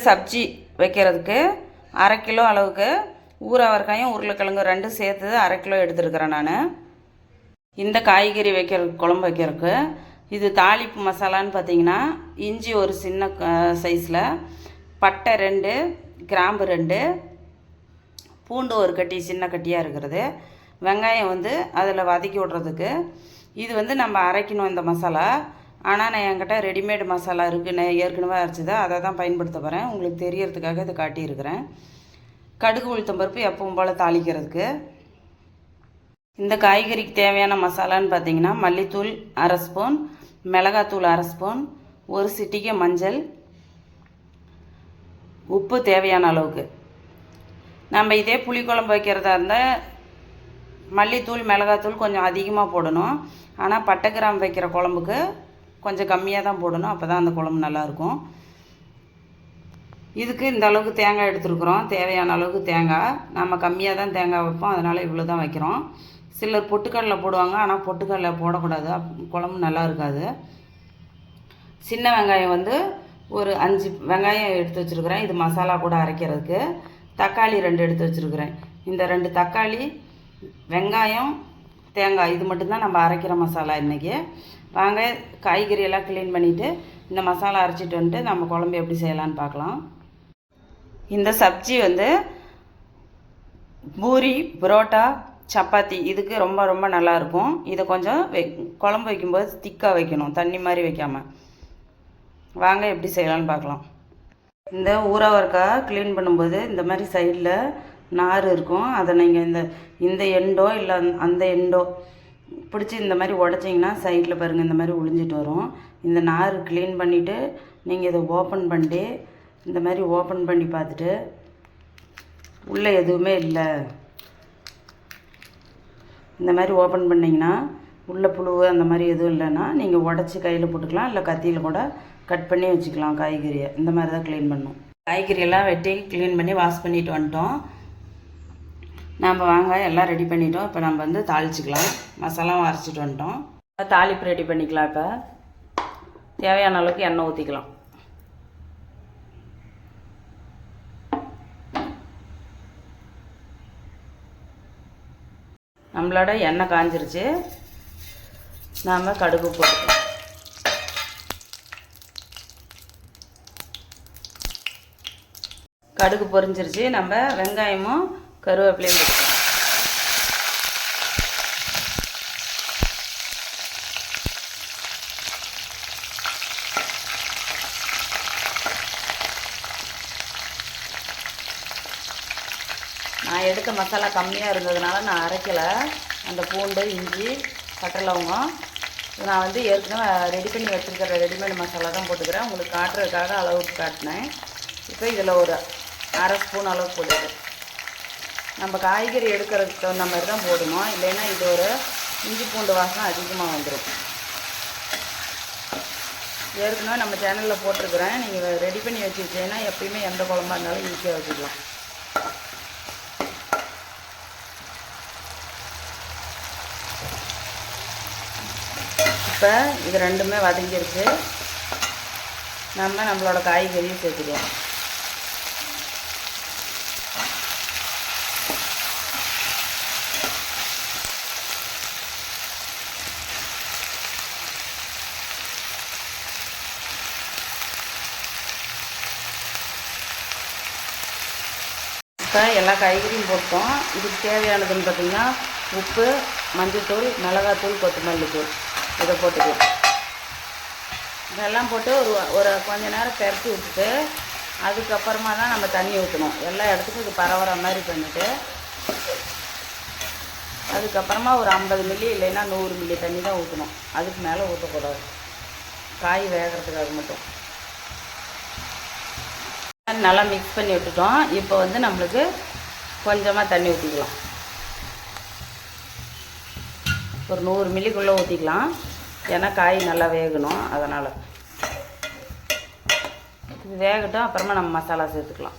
சப்ஜி வைக்கிறதுக்கு 1/2 கிலோ அளவுக்கு ஊரவரைக்காயும் உருளைக்கிழங்கு ரெண்டும் சேர்த்து 1/2 கிலோ எடுத்துருக்கிறேன் நான். இந்த காய்கறி வைக்கிறதுக்கு குழம்பு வைக்கிறதுக்கு இது தாளிப்பு மசாலான்னு பார்த்தீங்கன்னா, இஞ்சி ஒரு சின்ன சைஸில், பட்டை 2, கிராம்பு 2, பூண்டு ஒரு கட்டி சின்ன கட்டியாக இருக்கிறது, வெங்காயம் அதில் வதக்கி விட்றதுக்கு. இது நம்ம அரைக்கணும் இந்த மசாலா. ஆனால் நான் என்கிட்ட ரெடிமேடு மசாலா இருக்குது, நான் ஏற்கனவே அரைச்சது, அதை தான் பயன்படுத்த போகிறேன். உங்களுக்கு தெரியறதுக்காக இதை காட்டியிருக்கிறேன். கடுகு உளுத்தம்பருப்பு எப்பவும் போல் தாளிக்கிறதுக்கு. இந்த காய்கறிக்கு தேவையான மசாலான்னு பார்த்தீங்கன்னா, மல்லித்தூள் 1/2 ஸ்பூன், மிளகாத்தூள் 1/2 ஸ்பூன், ஒரு சிட்டிகை மஞ்சள், உப்பு தேவையான அளவுக்கு. நம்ம இதே புளிக்குழம்பு வைக்கிறதா இருந்தால் மல்லித்தூள் மிளகாத்தூள் கொஞ்சம் அதிகமாக போடணும். ஆனால் பட்டை கிராம்பு வைக்கிற குழம்புக்கு கொஞ்சம் கம்மியாக தான் போடணும், அப்போ தான் அந்த குழம்பு நல்லாயிருக்கும். இதுக்கு இந்த அளவுக்கு தேங்காய் எடுத்துருக்குறோம், தேவையான அளவுக்கு தேங்காய். நம்ம கம்மியாக தான் தேங்காய் வைப்போம், அதனால் இவ்வளோ தான் வைக்கிறோம். சிலர் பொட்டுக்கடலை போடுவாங்க, ஆனால் பொட்டுக்கடலை போடக்கூடாது, குழம்பு நல்லா இருக்காது. சின்ன வெங்காயம் ஒரு 5 வெங்காயம் எடுத்து வச்சுருக்கிறேன், இது மசாலா கூட அரைக்கிறதுக்கு. தக்காளி 2 எடுத்து வச்சுருக்கிறேன். இந்த 2 தக்காளி, வெங்காயம், தேங்காய், இது மட்டும்தான் நம்ம அரைக்கிற மசாலா இன்றைக்கி. வாங்க காய்கறியெல்லாம் க்ளீன் பண்ணிவிட்டு இந்த மசாலா அரைச்சிட்டு வந்துட்டு நம்ம குழம்பு எப்படி செய்யலான்னு பார்க்கலாம். இந்த சப்ஜி பூரி, புரோட்டா, சப்பாத்தி இதுக்கு ரொம்ப ரொம்ப நல்லாயிருக்கும். இதை கொஞ்சம் குழம்பு வைக்கும்போது திக்காக வைக்கணும், தண்ணி மாதிரி வைக்காமல். வாங்க எப்படி செய்யலான்னு பார்க்கலாம். இந்த ஊறவரைக்காய் க்ளீன் பண்ணும்போது இந்த மாதிரி சைடில் நார் இருக்கும், அதை நீங்கள் இந்த எண்டோ இல்லை அந்த எண்டோ பிடிச்சி இந்த மாதிரி உடச்சிங்கன்னா சைடில் பாருங்கள் இந்த மாதிரி உளிஞ்சிட்டு வரும். இந்த நார் க்ளீன் பண்ணிவிட்டு நீங்கள் இதை ஓப்பன் பண்ணிட்டு இந்த மாதிரி ஓப்பன் பண்ணி பார்த்துட்டு உள்ளே எதுவுமே இல்லை, இந்த மாதிரி ஓப்பன் பண்ணிங்கன்னா உள்ளே புழு அந்த மாதிரி எதுவும் இல்லைன்னா நீங்கள் உடச்சி கையில் போட்டுக்கலாம், இல்லை கத்தியில் கூட கட் பண்ணி வச்சுக்கலாம் காய்கறியை. இந்த மாதிரி தான் க்ளீன் பண்ணணும். காய்கறியெல்லாம் வெட்டி க்ளீன் பண்ணி வாஷ் பண்ணிட்டு வந்துட்டோம். நம்ம வாங்க எல்லாம் ரெடி பண்ணிட்டோம். இப்போ நம்ம தாளிச்சிக்கலாம். மசாலாவும் அரைச்சிட்டு வந்துட்டோம். தாளிப்பு ரெடி பண்ணிக்கலாம். இப்போ தேவையான அளவுக்கு எண்ணெய் ஊற்றிக்கலாம். நம்மளோட எண்ணெய் காஞ்சிருச்சு, நாம் கடுகு போட்டுக்கலாம். கடுகு பொரிஞ்சிருச்சு, நம்ம வெங்காயமும் கருவேப்பிலையும் போட்டுக்கலாம். நான் எடுத்த மசாலா கம்மியாக இருந்ததுனால நான் அரைக்கலை. அந்த பூண்டு, இஞ்சி, பட்டை, லவங்கம் நான் ஏற்கனவே ரெடி பண்ணி வச்சுருக்கிற ரெடிமேட் மசாலா தான் போட்டுக்கிறேன். உங்களுக்கு காட்டுறதுக்காக அளவுக்கு காட்டினேன். இப்போ இதில் ஒரு 1/2 ஸ்பூன் அளவு போட்டுது. நம்ம காய்கறி எடுக்கிறதுக்கு தகுந்த மாதிரி தான் போடணும், இல்லைன்னா இது ஒரு இஞ்சி பூண்டு வாசனை அதிகமாக வந்துடும். ஏற்கனவே நம்ம சேனலில் போட்டிருக்கிறேன், நீங்கள் ரெடி பண்ணி வச்சுக்கிட்டீங்கன்னா எப்பயுமே எந்த குழம்பா இருந்தாலும் ஈஸியாக வச்சுக்கலாம். இப்போ இது ரெண்டுமே வதங்கிருச்சு, நம்மளோட காய்கறியும் சேர்த்துக்கலாம். இப்போ எல்லா காய்கறியும் போட்டோம். இதுக்கு தேவையானதுன்னு பார்த்திங்கன்னா உப்பு, மஞ்சள்தூள், மிளகாத்தூள், கொத்தமல்லி தூள் இதை போட்டுக்கலாம். இதெல்லாம் போட்டு ஒரு கொஞ்ச நேரம் பெரட்டி விட்டுட்டு அதுக்கப்புறமா தான் நம்ம தண்ணி ஊற்றணும். எல்லா இடத்துக்கும் இது பரவுற மாதிரி பண்ணிவிட்டு அதுக்கப்புறமா ஒரு 50 மில்லி இல்லைன்னா 100 மில்லி தண்ணி தான் ஊற்றணும். அதுக்கு மேலே ஊற்றக்கூடாது, காய் வேகிறதுக்காக மட்டும். நல்லா மிக்ஸ் பண்ணி விட்டுட்டோம். இப்போ நம்மளுக்கு கொஞ்சமாக தண்ணி ஊற்றிக்கலாம். ஒரு 100 மில்லிக்குள்ளே ஊற்றிக்கலாம், ஏன்னா காய் நல்லா வேகணும். அதனால் இது வேகட்டும், அப்புறமா நம்ம மசாலா சேர்த்துக்கலாம்.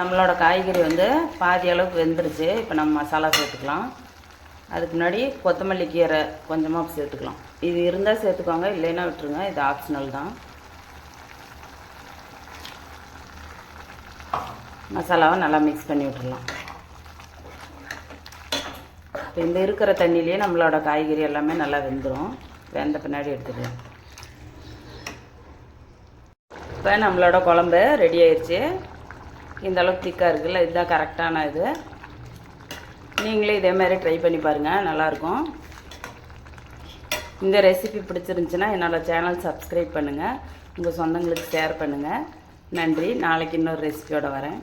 நம்மளோட காய்கறி பாதி அளவுக்கு வெந்துருச்சு. இப்போ நம்ம மசாலா சேர்த்துக்கலாம். அதுக்கு முன்னாடி கொத்தமல்லி கீரை கொஞ்சமாக சேர்த்துக்கலாம். இது இருந்தால் சேர்த்துக்கோங்க, இல்லைன்னா விட்டுருங்க, இது ஆப்ஷனல் தான். மசாலாவை நல்லா மிக்ஸ் பண்ணி விட்டுடலாம். இப்போ இந்த இருக்கிற தண்ணியிலே நம்மளோட காய்கறி எல்லாமே நல்லா வெந்துடும். வெந்த பின்னாடி எடுத்துக்கலாம். இப்போ நம்மளோட குழம்பு ரெடி ஆயிடுச்சு. இந்த அளவுக்கு திக்காக இருக்குல்ல, இதுதான் கரெக்டான இது. நீங்களே இதேமாதிரி ட்ரை பண்ணி பாருங்கள், நல்லாயிருக்கும். இந்த ரெசிபி பிடிச்சிருந்துச்சின்னா என்னோடய சேனல் சப்ஸ்கிரைப் பண்ணுங்கள், உங்கள் சொந்தங்களுக்கு ஷேர் பண்ணுங்கள். நன்றி. நாளைக்கு இன்னொரு ரெசிபியோடு வரேன்.